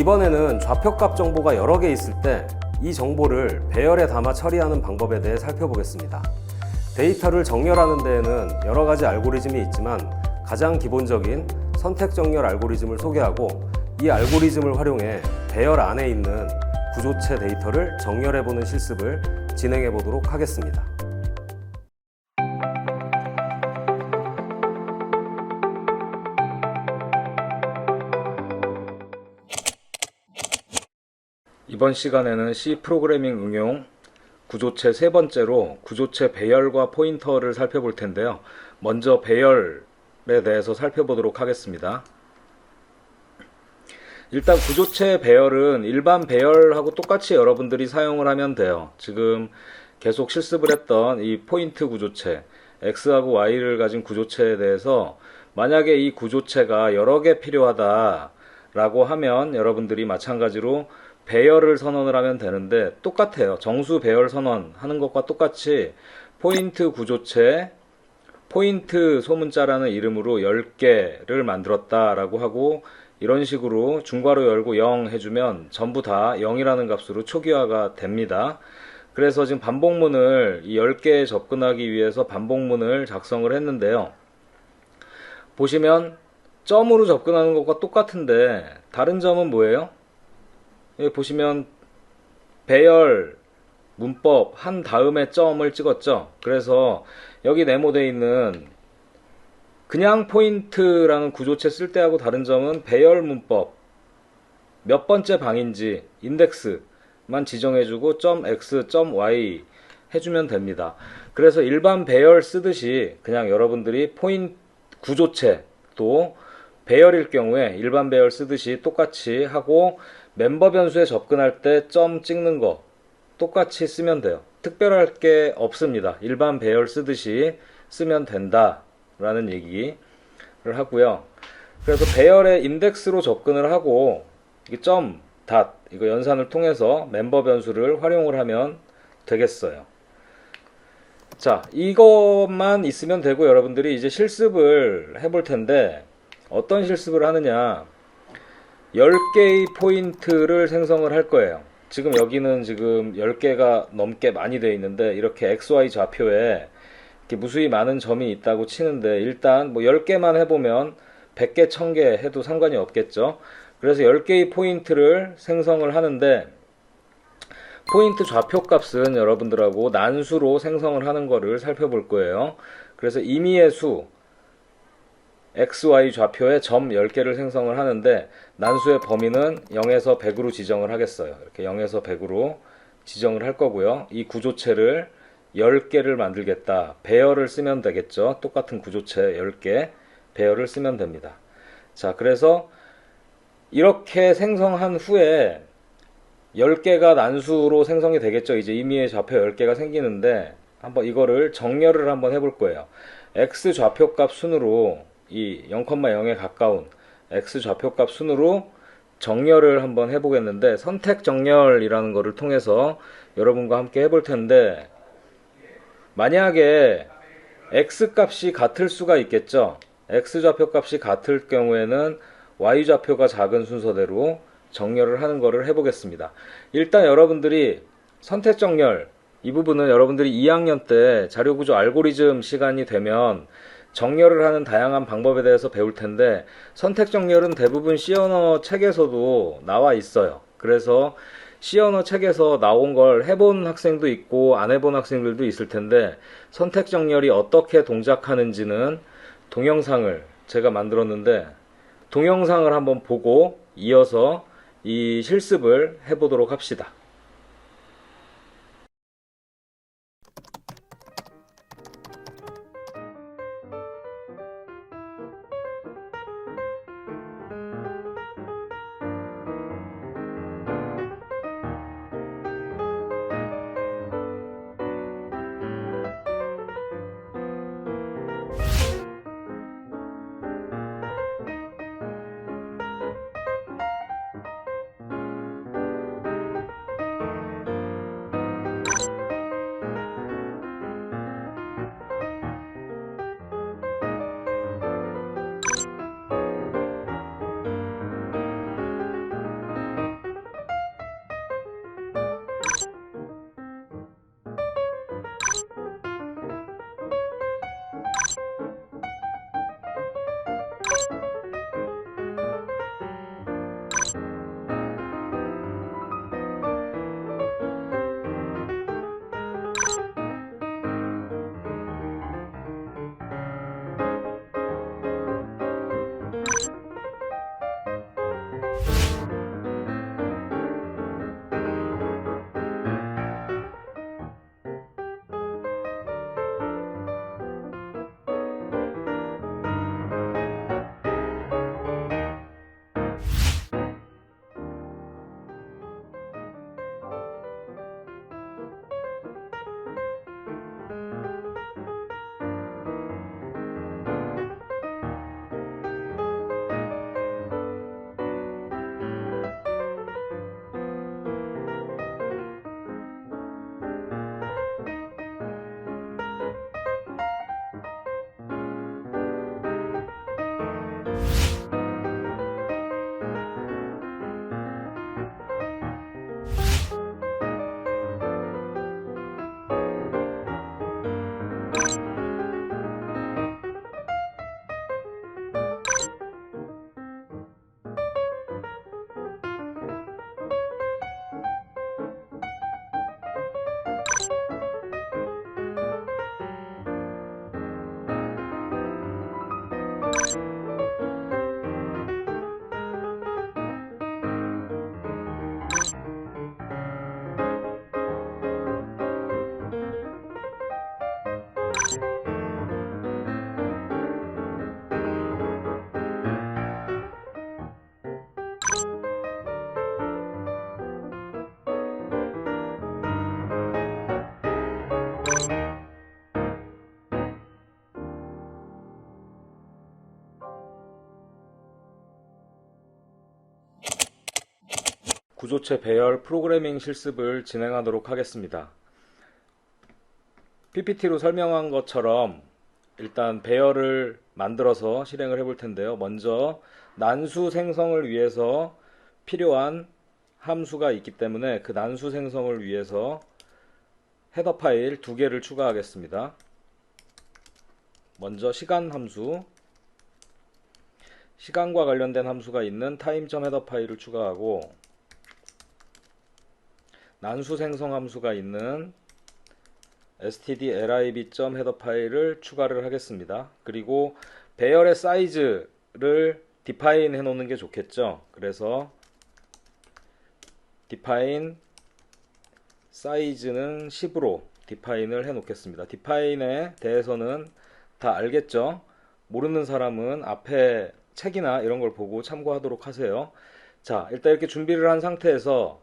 이번에는 좌표값 정보가 여러 개 있을 때 이 정보를 배열에 담아 처리하는 방법에 대해 살펴보겠습니다. 데이터를 정렬하는 데에는 여러 가지 알고리즘이 있지만 가장 기본적인 선택 정렬 알고리즘을 소개하고, 이 알고리즘을 활용해 배열 안에 있는 구조체 데이터를 정렬해보는 실습을 진행해 보도록 하겠습니다. 이번 시간에는 C 프로그래밍 응용 구조체 세 번째로 구조체 배열과 포인터를 살펴볼 텐데요. 먼저 배열에 대해서 살펴보도록 하겠습니다. 일단 구조체 배열은 일반 배열하고 똑같이 여러분들이 사용을 하면 돼요. 지금 계속 실습을 했던 이 포인트 구조체, X하고 Y를 가진 구조체에 대해서 만약에 이 구조체가 여러 개 필요하다라고 하면 여러분들이 마찬가지로 배열을 선언을 하면 되는데, 똑같아요. 정수 배열 선언하는 것과 똑같이 포인트 구조체, 포인트 소문자라는 이름으로 10개를 만들었다라고 하고, 이런 식으로 중괄호 열고 0 해주면 전부 다 0이라는 값으로 초기화가 됩니다. 그래서 지금 반복문을 이 10개에 접근하기 위해서 반복문을 작성을 했는데요. 보시면 점으로 접근하는 것과 똑같은데 다른 점은 뭐예요? 여기 보시면 배열 문법 한 다음에 점을 찍었죠. 그래서 여기 네모되어 있는 그냥 포인트라는 구조체 쓸 때하고 다른 점은 배열 문법 몇 번째 방인지 인덱스만 지정해주고 .x, .y 해주면 됩니다. 그래서 일반 배열 쓰듯이 그냥 여러분들이 포인트 구조체 또 배열일 경우에 일반 배열 쓰듯이 똑같이 하고, 멤버 변수에 접근할 때 점 찍는 거 똑같이 쓰면 돼요. 특별할 게 없습니다. 일반 배열 쓰듯이 쓰면 된다 라는 얘기를 하고요. 그래서 배열의 인덱스로 접근을 하고 점, 닷 이거 연산을 통해서 멤버 변수를 활용을 하면 되겠어요. 자, 이것만 있으면 되고 여러분들이 이제 실습을 해볼 텐데, 어떤 실습을 하느냐, 10개의 포인트를 생성을 할 거예요. 지금 여기는 지금 10개가 넘게 많이 되어 있는데, 이렇게 XY 좌표에 이렇게 무수히 많은 점이 있다고 치는데, 일단 뭐 10개만 해보면 100개, 1000개 해도 상관이 없겠죠. 그래서 10개의 포인트를 생성을 하는데, 포인트 좌표 값은 여러분들하고 난수로 생성을 하는 거를 살펴볼 거예요. 그래서 임의의 수 XY 좌표에 점 10개를 생성을 하는데, 난수의 범위는 0에서 100으로 지정을 하겠어요. 이렇게 0에서 100으로 지정을 할 거고요. 이 구조체를 10개를 만들겠다. 배열을 쓰면 되겠죠. 똑같은 구조체 10개 배열을 쓰면 됩니다. 자, 그래서 이렇게 생성한 후에 10개가 난수로 생성이 되겠죠. 이제 임의의 좌표 10개가 생기는데, 한번 이거를 정렬을 한번 해볼 거예요. X 좌표값 순으로 이 0,0에 가까운 X 좌표값 순으로 정렬을 한번 해보겠는데, 선택 정렬이라는 거를 통해서 여러분과 함께 해볼 텐데, 만약에 X 값이 같을 수가 있겠죠. X 좌표 값이 같을 경우에는 Y 좌표가 작은 순서대로 정렬을 하는 거를 해보겠습니다. 일단 여러분들이 선택 정렬, 이 부분은 여러분들이 2학년 때 자료구조 알고리즘 시간이 되면 정렬을 하는 다양한 방법에 대해서 배울 텐데, 선택 정렬은 대부분 C 언어 책에서도 나와 있어요. 그래서 C 언어 책에서 나온 걸 해본 학생도 있고 안 해본 학생들도 있을 텐데, 선택 정렬이 어떻게 동작하는지는 동영상을 제가 만들었는데, 동영상을 한번 보고 이어서 이 실습을 해보도록 합시다. 구조체 배열 프로그래밍 실습을 진행하도록 하겠습니다. PPT로 설명한 것처럼 일단 배열을 만들어서 실행을 해볼 텐데요. 먼저 난수 생성을 위해서 필요한 함수가 있기 때문에 그 난수 생성을 위해서 헤더 파일 2개를 추가하겠습니다. 먼저 시간 함수, 시간과 관련된 함수가 있는 time.헤더 파일을 추가하고, 난수 생성 함수가 있는 stdlib.헤더 파일을 추가를 하겠습니다. 그리고 배열의 사이즈를 define 해 놓는 게 좋겠죠. 그래서 define 사이즈는 10으로 define을 해 놓겠습니다. define에 대해서는 다 알겠죠? 모르는 사람은 앞에 책이나 이런 걸 보고 참고하도록 하세요. 자, 일단 이렇게 준비를 한 상태에서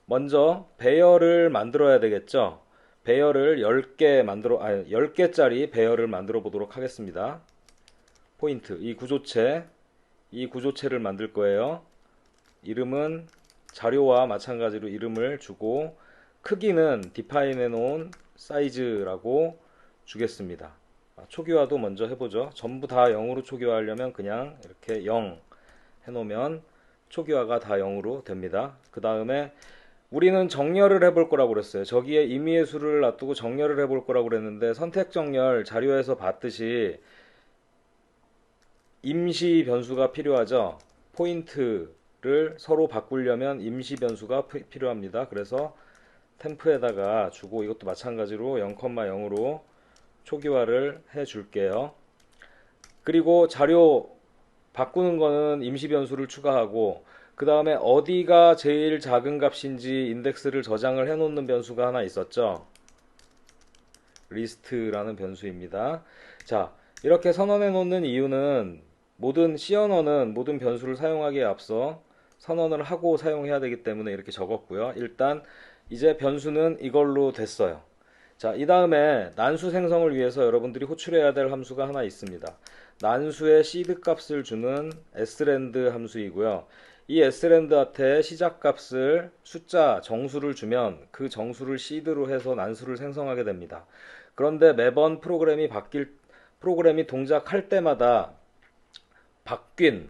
먼저 배열을 만들어야 되겠죠? 배열을 10개짜리 배열을 만들어 보도록 하겠습니다. 포인트, 이 구조체를 만들 거예요. 이름은 자료와 마찬가지로 이름을 주고, 크기는 define 해 놓은 사이즈라고 주겠습니다. 초기화도 먼저 해보죠. 전부 다 0으로 초기화하려면 그냥 이렇게 0 해놓으면 초기화가 다 0으로 됩니다. 그 다음에 우리는 정렬을 해볼 거라고 그랬어요. 저기에 임의의 수를 놔두고 정렬을 해볼 거라고 그랬는데, 선택 정렬 자료에서 봤듯이 임시 변수가 필요하죠. 포인트를 서로 바꾸려면 임시 변수가 필요합니다. 그래서 템프에다가 주고, 이것도 마찬가지로 0,0으로 초기화를 해 줄게요. 그리고 자료 바꾸는 거는 임시 변수를 추가하고, 그 다음에 어디가 제일 작은 값인지 인덱스를 저장을 해 놓는 변수가 하나 있었죠. 리스트라는 변수입니다. 자, 이렇게 선언해 놓는 이유는 모든 C 언어는 모든 변수를 사용하기에 앞서 선언을 하고 사용해야 되기 때문에 이렇게 적었고요. 일단 이제 변수는 이걸로 됐어요. 자, 이 다음에 난수 생성을 위해서 여러분들이 호출해야 될 함수가 하나 있습니다. 난수의 시드 값을 주는 srand 함수이고요. 이 srand한테 시작 값을 숫자 정수를 주면 그 정수를 시드로 해서 난수를 생성하게 됩니다. 그런데 매번 프로그램이 동작할 때마다 바뀐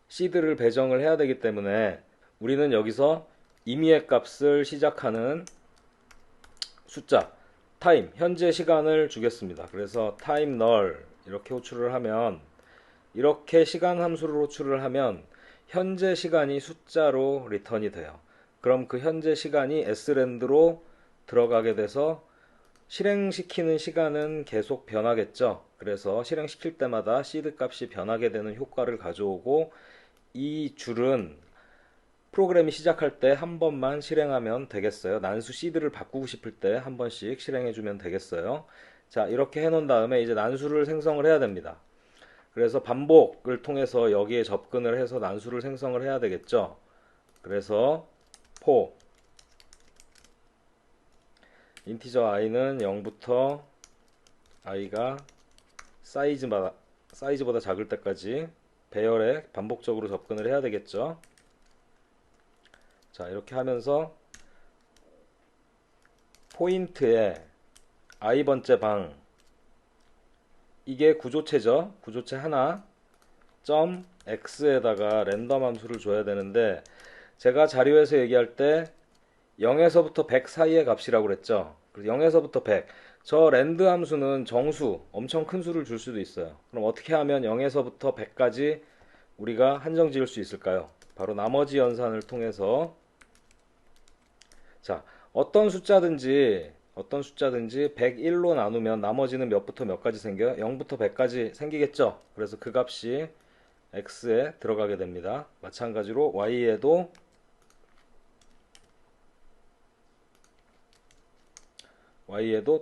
시드를 배정을 해야 되기 때문에 우리는 여기서 임의의 값을 시작하는 숫자 타임, 현재 시간을 주겠습니다. 그래서 time null 이렇게 호출을 하면, 이렇게 시간 함수를 호출을 하면 현재 시간이 숫자로 리턴이 돼요. 그럼 그 현재 시간이 srand로 들어가게 돼서 실행시키는 시간은 계속 변하겠죠. 그래서 실행시킬 때마다 시드 값이 변하게 되는 효과를 가져오고, 이 줄은 프로그램이 시작할 때 한 번만 실행하면 되겠어요. 난수 시드를 바꾸고 싶을 때 한 번씩 실행해 주면 되겠어요. 자, 이렇게 해 놓은 다음에 이제 난수를 생성을 해야 됩니다. 그래서 반복을 통해서 여기에 접근을 해서 난수를 생성을 해야 되겠죠. 그래서 for 인티저 i는 0부터 i가 사이즈보다 작을 때까지 배열에 반복적으로 접근을 해야 되겠죠. 자, 이렇게 하면서 포인트에 i번째 방, 이게 구조체죠. 구조체 하나 점 x에다가 랜덤 함수를 줘야 되는데, 제가 자료에서 얘기할 때 0에서부터 100 사이의 값이라고 그랬죠. 그래서 0에서부터 100, 저 랜드 함수는 정수, 엄청 큰 수를 줄 수도 있어요. 그럼 어떻게 하면 0에서부터 100까지 우리가 한정 지을 수 있을까요? 바로 나머지 연산을 통해서, 자, 어떤 숫자든지 101로 나누면 나머지는 몇부터 몇까지 생겨요? 0부터 100까지 생기겠죠? 그래서 그 값이 x에 들어가게 됩니다. 마찬가지로 y에도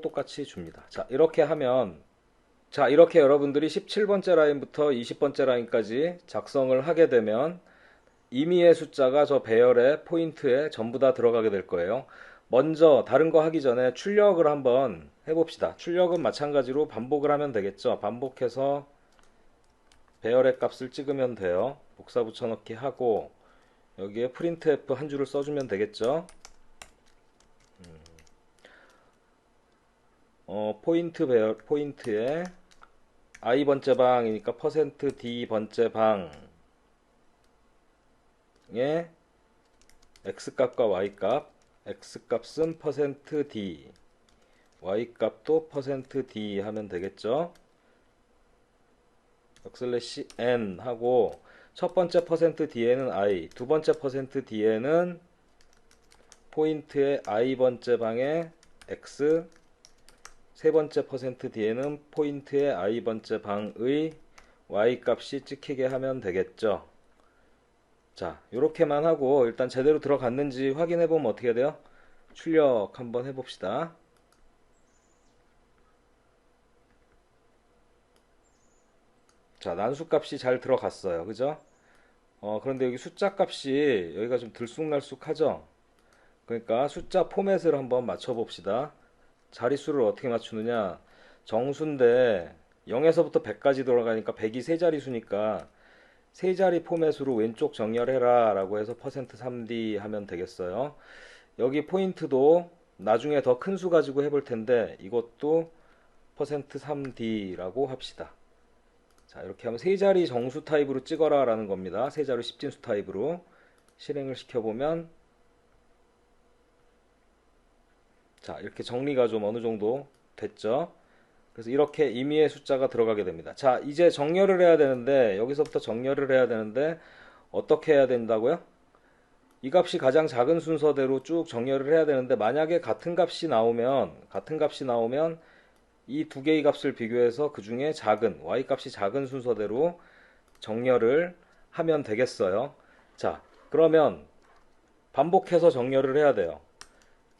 똑같이 줍니다. 자, 이렇게 하면, 자, 이렇게 여러분들이 17번째 라인부터 20번째 라인까지 작성을 하게 되면 임의의 숫자가 저 배열의 포인트에 전부 다 들어가게 될 거예요. 먼저 다른 거 하기 전에 출력을 한번 해봅시다. 출력은 마찬가지로 반복을 하면 되겠죠. 반복해서 배열의 값을 찍으면 돼요. 복사 붙여넣기 하고, 여기에 printf 한 줄을 써주면 되겠죠. 포인트 배열, 포인트에 i번째 방이니까 %d 번째 방에 x값과 y값, x값은 %d, y값도 %d 하면 되겠죠. \n 하고 첫 번째 %d에는 i, 두 번째 %d에는 포인트의 i번째 방에 x, 세 번째 %d에는 포인트의 i번째 방의 y값이 찍히게 하면 되겠죠. 자, 요렇게만 하고 일단 제대로 들어갔는지 확인해 보면 어떻게 돼요? 출력 한번 해봅시다. 자, 난수값이 잘 들어갔어요. 그죠? 그런데 여기 숫자 값이 여기가 좀 들쑥날쑥하죠? 그러니까 숫자 포맷을 한번 맞춰 봅시다. 자릿수를 어떻게 맞추느냐? 정수인데 0에서부터 100까지 돌아가니까 100이 세 자릿수니까 세 자리 포맷으로 왼쪽 정렬해라 라고 해서 %3d 하면 되겠어요. 여기 포인트도 나중에 더 큰 수 가지고 해볼 텐데 이것도 %3d라고 합시다. 자, 이렇게 하면 세 자리 정수 타입으로 찍어라 라는 겁니다. 세 자리 10진수 타입으로 실행을 시켜보면 자, 이렇게 정리가 좀 어느 정도 됐죠. 그래서 이렇게 임의의 숫자가 들어가게 됩니다. 자, 이제 정렬을 해야 되는데 여기서부터 정렬을 해야 되는데 어떻게 해야 된다고요? 이 값이 가장 작은 순서대로 쭉 정렬을 해야 되는데 만약에 같은 값이 나오면 이 두 개의 값을 비교해서 그 중에 작은 y값이 작은 순서대로 정렬을 하면 되겠어요. 자, 그러면 반복해서 정렬을 해야 돼요.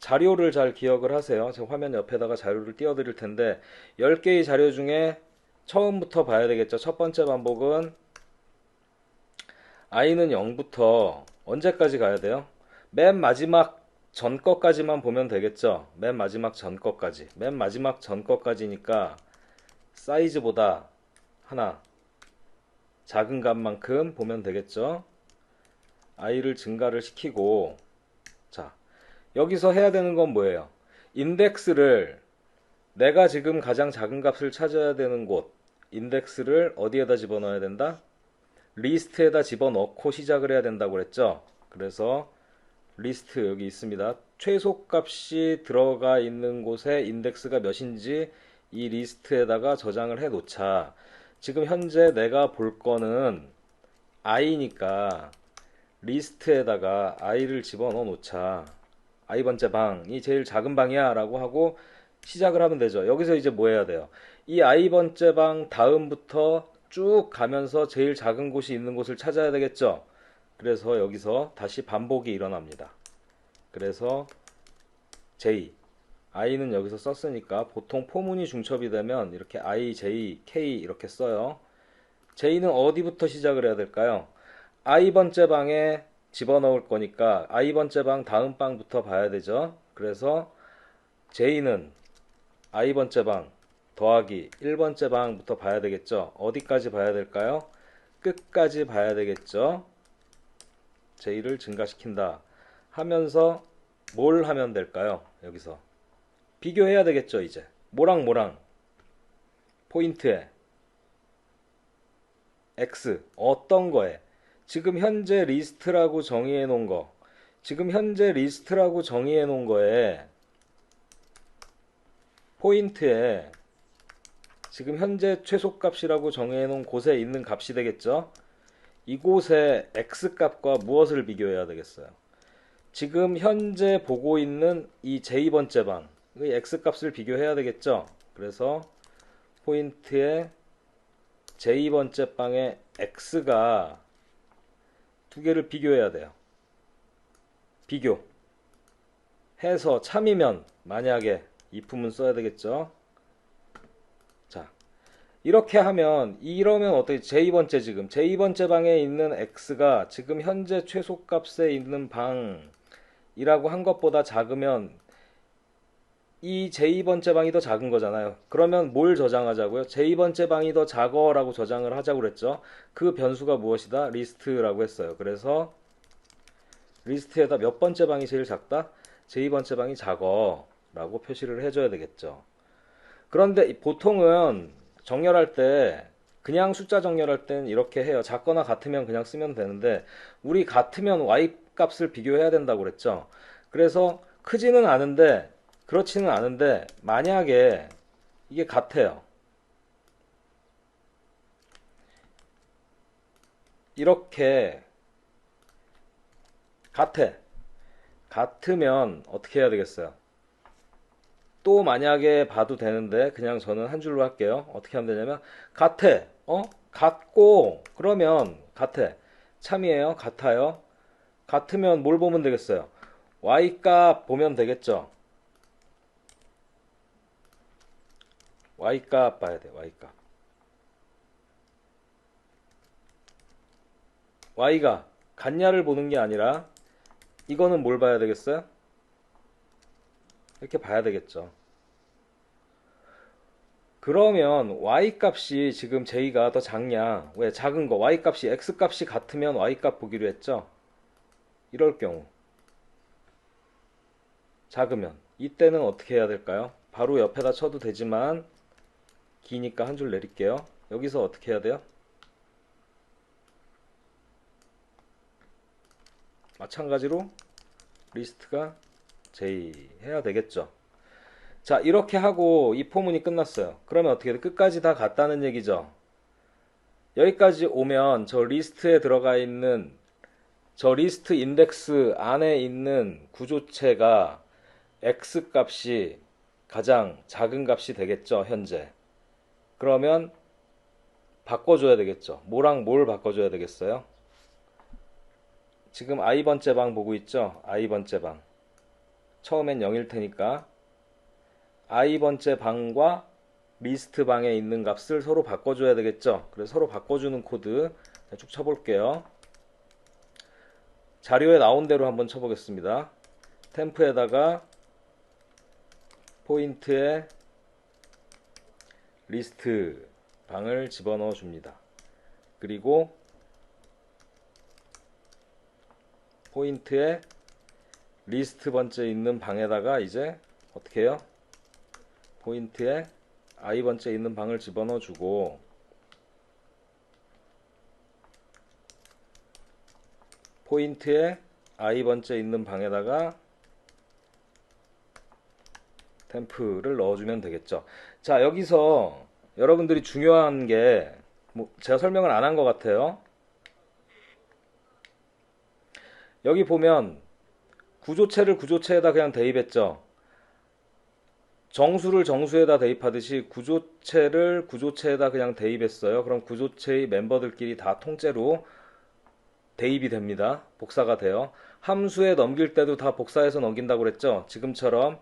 자료를 잘 기억을 하세요. 제가 화면 옆에다가 자료를 띄워 드릴 텐데 10개의 자료 중에 처음부터 봐야 되겠죠. 첫 번째 반복은 i는 0부터 언제까지 가야 돼요? 맨 마지막 전 것까지만 보면 되겠죠. 맨 마지막 전 것까지. 맨 마지막 전 것까지니까 사이즈보다 하나 작은 값만큼 보면 되겠죠. i를 증가를 시키고 자, 여기서 해야 되는 건 뭐예요? 인덱스를 내가 지금 가장 작은 값을 찾아야 되는 곳 인덱스를 어디에다 집어넣어야 된다? 리스트에다 집어넣고 시작을 해야 된다고 그랬죠. 그래서 리스트 여기 있습니다. 최소값이 들어가 있는 곳에 인덱스가 몇인지 이 리스트에다가 저장을 해 놓자. 지금 현재 내가 볼 거는 i니까 리스트에다가 i를 집어넣어 놓자. i번째 방이 제일 작은 방이야 라고 하고 시작을 하면 되죠. 여기서 이제 뭐 해야 돼요? 이 i번째 방 다음부터 쭉 가면서 제일 작은 곳이 있는 곳을 찾아야 되겠죠. 그래서 여기서 다시 반복이 일어납니다. 그래서 j, i는 여기서 썼으니까 보통 포문이 중첩이 되면 이렇게 i, j, k 이렇게 써요. j는 어디부터 시작을 해야 될까요? i번째 방에 집어넣을 거니까 i번째 방 다음 방부터 봐야 되죠. 그래서 j는 i번째 방 더하기 1번째 방부터 봐야 되겠죠. 어디까지 봐야 될까요? 끝까지 봐야 되겠죠. j를 증가시킨다 하면서 뭘 하면 될까요? 여기서 비교해야 되겠죠. 이제 뭐랑 뭐랑 포인트에 x 어떤 거에 지금 현재 리스트라고 정의해 놓은 거 지금 현재 리스트라고 정의해 놓은 거에 포인트에 지금 현재 최소값이라고 정의해 놓은 곳에 있는 값이 되겠죠. 이곳에 x값과 무엇을 비교해야 되겠어요? 지금 현재 보고 있는 이 j 번째 방의 x값을 비교해야 되겠죠. 그래서 포인트에 j 번째 방의 x가 두 개를 비교해야 돼요. 비교 해서 참이면 만약에 if문 써야 되겠죠. 자, 이렇게 하면 이러면 어떻게 j 번째 지금 j 번째 방에 있는 x가 지금 현재 최소값에 있는 방이라고 한 것보다 작으면 이 j 번째 방이 더 작은 거잖아요. 그러면 뭘 저장하자고요? j 번째 방이 더 작어라고 저장을 하자고 그랬죠. 그 변수가 무엇이다? 리스트라고 했어요. 그래서 리스트에다 몇 번째 방이 제일 작다? 제2번째 방이 작어 라고 표시를 해줘야 되겠죠. 그런데 보통은 정렬할 때 그냥 숫자 정렬할 땐 이렇게 해요. 작거나 같으면 그냥 쓰면 되는데 우리 같으면 y 값을 비교해야 된다고 그랬죠. 그래서 크지는 않은데 그렇지는 않은데 만약에 이게 같아요. 이렇게 같으면 어떻게 해야 되겠어요? 또 만약에 봐도 되는데 그냥 저는 한 줄로 할게요. 어떻게 하면 되냐면 같아. 같고 그러면 같아. 참이에요. 같아요. 같으면 뭘 보면 되겠어요? y 값 보면 되겠죠. y 값 봐야 돼. y 값. y가 같냐를 보는 게 아니라 이거는 뭘 봐야 되겠어요? 이렇게 봐야 되겠죠. 그러면 y 값이 지금 j가 더 작냐? 왜 작은 거 y 값이 x 값이 같으면 y 값 보기로 했죠. 이럴 경우 작으면 이때는 어떻게 해야 될까요? 바로 옆에다 쳐도 되지만 기니까 한 줄 내릴게요. 여기서 어떻게 해야 돼요? 마찬가지로 리스트가 j 해야 되겠죠. 자, 이렇게 하고 이 포문이 끝났어요. 그러면 어떻게 돼? 끝까지 다 같다는 얘기죠. 여기까지 오면 저 리스트에 들어가 있는 저 리스트 인덱스 안에 있는 구조체가 x 값이 가장 작은 값이 되겠죠, 현재. 그러면 바꿔줘야 되겠죠. 뭐랑 뭘 바꿔줘야 되겠어요? 지금 i번째 방 보고 있죠? i번째 방. 처음엔 0일 테니까 i번째 방과 리스트 방에 있는 값을 서로 바꿔줘야 되겠죠. 그래서 서로 바꿔주는 코드 쭉 쳐볼게요. 자료에 나온 대로 한번 쳐보겠습니다. 템프에다가 포인트에 리스트 방을 집어넣어 줍니다. 그리고 포인트에 리스트 번째 있는 방에다가 이제 어떻게 해요? 포인트에 i 번째 있는 방을 집어넣어 주고 포인트에 i 번째 있는 방에다가 템프를 넣어주면 되겠죠. 자, 여기서 여러분들이 중요한 게 제가 설명을 안 한 것 같아요. 여기 보면 구조체를 구조체에다 그냥 대입했죠. 정수를 정수에다 대입하듯이 구조체를 구조체에다 그냥 대입했어요. 그럼 구조체의 멤버들끼리 다 통째로 대입이 됩니다. 복사가 돼요. 함수에 넘길 때도 다 복사해서 넘긴다고 그랬죠. 지금처럼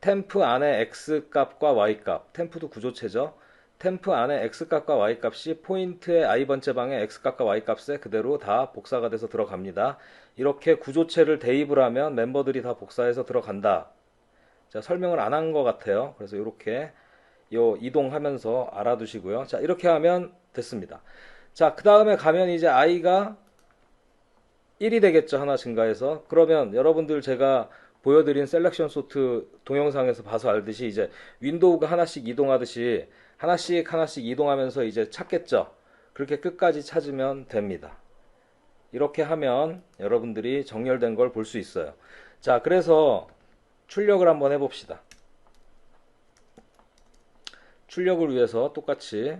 템프 안에 x 값과 y 값, 템프도 구조체죠. 템프 안에 x 값과 y 값이 포인트의 i번째 방에 x 값과 y 값에 그대로 다 복사가 돼서 들어갑니다. 이렇게 구조체를 대입을 하면 멤버들이 다 복사해서 들어간다. 자, 설명을 안 한 것 같아요. 그래서 이렇게 이동하면서 알아두시고요. 자, 이렇게 하면 됐습니다. 자, 그 다음에 가면 이제 i가 1이 되겠죠. 하나 증가해서. 그러면 여러분들 제가 보여드린 셀렉션 소트 동영상에서 봐서 알듯이 이제 윈도우가 하나씩 이동하듯이 하나씩 하나씩 이동하면서 이제 찾겠죠. 그렇게 끝까지 찾으면 됩니다. 이렇게 하면 여러분들이 정렬된 걸 볼 수 있어요. 자, 그래서 출력을 한번 해봅시다. 출력을 위해서 똑같이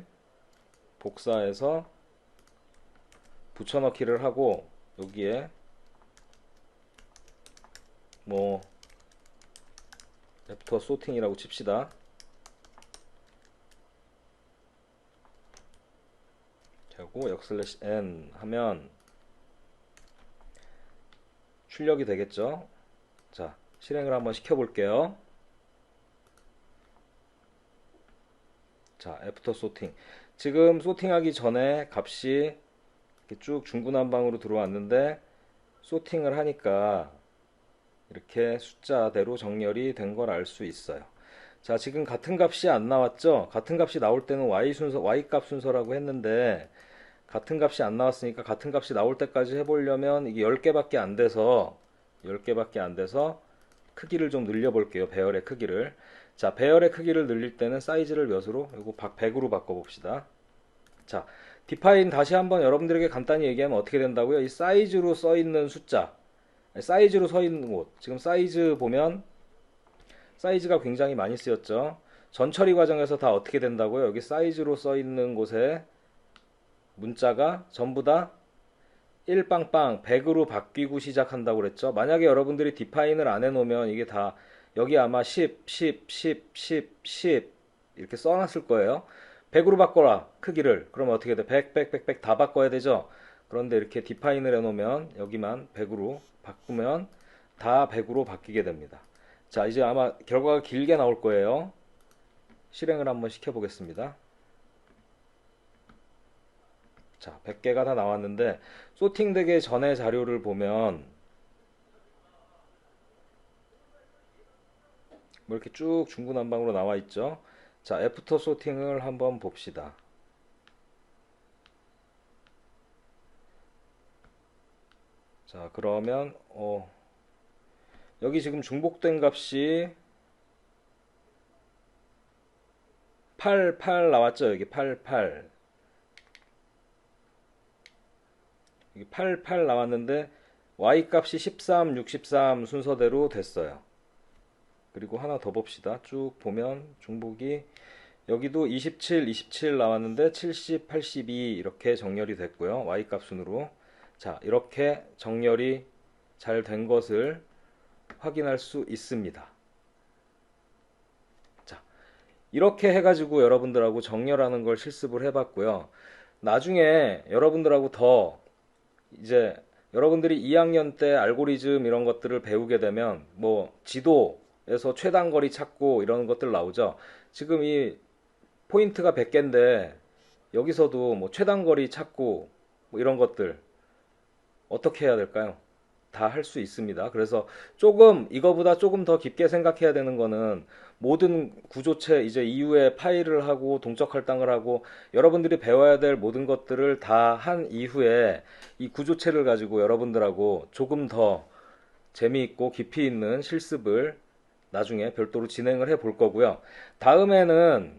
복사해서 붙여넣기를 하고 여기에 뭐 애프터 소팅이라고 칩시다. 하고 역/n 하면 출력이 되겠죠. 자, 실행을 한번 시켜볼게요. 자, 애프터 소팅. 지금 소팅하기 전에 값이 이렇게 쭉 중구난방으로 들어왔는데 소팅을 하니까 이렇게 숫자대로 정렬이 된 걸 알 수 있어요. 자, 지금 같은 값이 안 나왔죠? 같은 값이 나올 때는 y 순서, y 값 순서라고 했는데 같은 값이 안 나왔으니까 같은 값이 나올 때까지 해보려면 이게 10개밖에 안 돼서 크기를 좀 늘려볼게요. 배열의 크기를. 자, 배열의 크기를 늘릴 때는 사이즈를 몇으로? 이거 100으로 바꿔봅시다. 자, define 다시 한번 여러분들에게 간단히 얘기하면 어떻게 된다고요? 이 사이즈로 써 있는 숫자, 사이즈로 써 있는 곳, 지금 사이즈 보면 사이즈가 굉장히 많이 쓰였죠. 전처리 과정에서 다 어떻게 된다고요? 여기 사이즈로 써 있는 곳에 문자가 전부 다 1빵빵 100으로 바뀌고 시작한다고 그랬죠. 만약에 여러분들이 define을 안 해놓으면 이게 다 여기 아마 10, 10, 10, 10, 10 이렇게 써놨을 거예요. 100으로 바꿔라 크기를. 그러면 어떻게 돼? 100, 100, 100, 100 다 바꿔야 되죠. 그런데 이렇게 define을 해놓으면 여기만 100으로 바꾸면 다 100으로 바뀌게 됩니다. 자, 이제 아마 결과가 길게 나올 거예요. 실행을 한번 시켜보겠습니다. 자, 100개가 다 나왔는데 소팅되기 전의 자료를 보면 뭐 이렇게 쭉 중구난방으로 나와 있죠. 자, 애프터 소팅을 한번 봅시다. 자, 그러면 여기 지금 중복된 값이 8, 8 나왔죠. 여기 8, 8. 여기 8, 8 나왔는데 y 값이 13, 63 순서대로 됐어요. 그리고 하나 더 봅시다. 쭉 보면 중복이 여기도 27, 27 나왔는데 70, 82 이렇게 정렬이 됐고요. y 값 순으로. 자, 이렇게 정렬이 잘 된 것을 확인할 수 있습니다. 자, 이렇게 해가지고 여러분들하고 정렬하는 걸 실습을 해봤고요. 나중에 여러분들하고 더 이제 여러분들이 2학년 때 알고리즘 이런 것들을 배우게 되면 뭐 지도에서 최단거리 찾고 이런 것들 나오죠. 지금 이 포인트가 100개인데 여기서도 뭐 최단거리 찾고 뭐 이런 것들 어떻게 해야 될까요? 다 할 수 있습니다. 그래서 조금 이거보다 조금 더 깊게 생각해야 되는 거는 모든 구조체 이제 이후에 파일을 하고 동적 할당을 하고 여러분들이 배워야 될 모든 것들을 다 한 이후에 이 구조체를 가지고 여러분들하고 조금 더 재미있고 깊이 있는 실습을 나중에 별도로 진행을 해 볼 거고요. 다음에는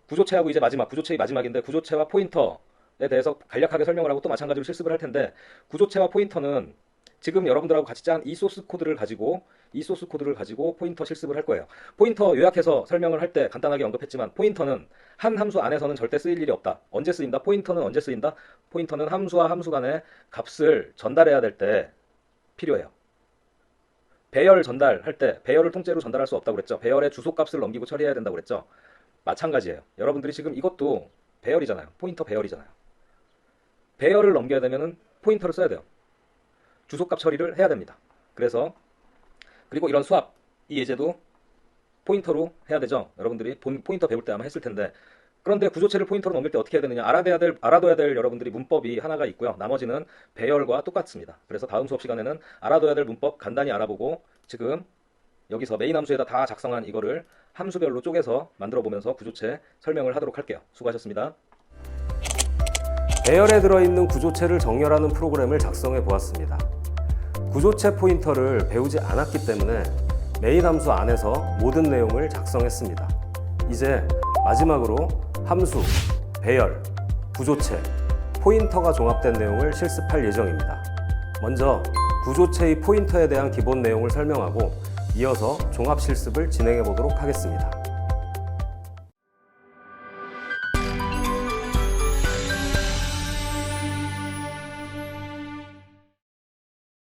구조체하고 이제 마지막, 구조체의 마지막인데 구조체와 포인터에 대해서 간략하게 설명을 하고 또 마찬가지로 실습을 할 텐데 포인터와 포인터는 지금 여러분들하고 같이 짠 이 소스 코드를 가지고 포인터 실습을 할 거예요. 포인터 요약해서 설명을 할 때 간단하게 언급했지만 포인터는 한 함수 안에서는 절대 쓰일 일이 없다. 언제 쓰인다? 포인터는 언제 쓰인다? 포인터는 함수와 함수 간의 값을 전달해야 될 때 필요해요. 배열 전달할 때 배열을 통째로 전달할 수 없다고 그랬죠. 배열의 주소값을 넘기고 처리해야 된다고 그랬죠. 마찬가지예요. 여러분들이 지금 이것도 배열이잖아요. 포인터 배열이잖아요. 배열을 넘겨야 되면은 포인터를 써야 돼요. 주소값 처리를 해야 됩니다. 그래서 그리고 이런 수합 이 예제도 포인터로 해야 되죠. 여러분들이 포인터 배울 때 아마 했을 텐데 그런데 구조체를 포인터로 넘길 때 어떻게 해야 되느냐 알아둬야 될 여러분들이 문법이 하나가 있고요. 나머지는 배열과 똑같습니다. 그래서 다음 수업 시간에는 알아둬야 될 문법 간단히 알아보고 지금 여기서 메인 함수에다 다 작성한 이거를 함수별로 쪼개서 만들어 보면서 구조체 설명을 하도록 할게요. 수고하셨습니다. 배열에 들어있는 구조체를 정렬하는 프로그램을 작성해 보았습니다. 구조체 포인터를 배우지 않았기 때문에 메인 함수 안에서 모든 내용을 작성했습니다. 이제 마지막으로 함수, 배열, 구조체, 포인터가 종합된 내용을 실습할 예정입니다. 먼저 구조체의 포인터에 대한 기본 내용을 설명하고 이어서 종합 실습을 진행해 보도록 하겠습니다.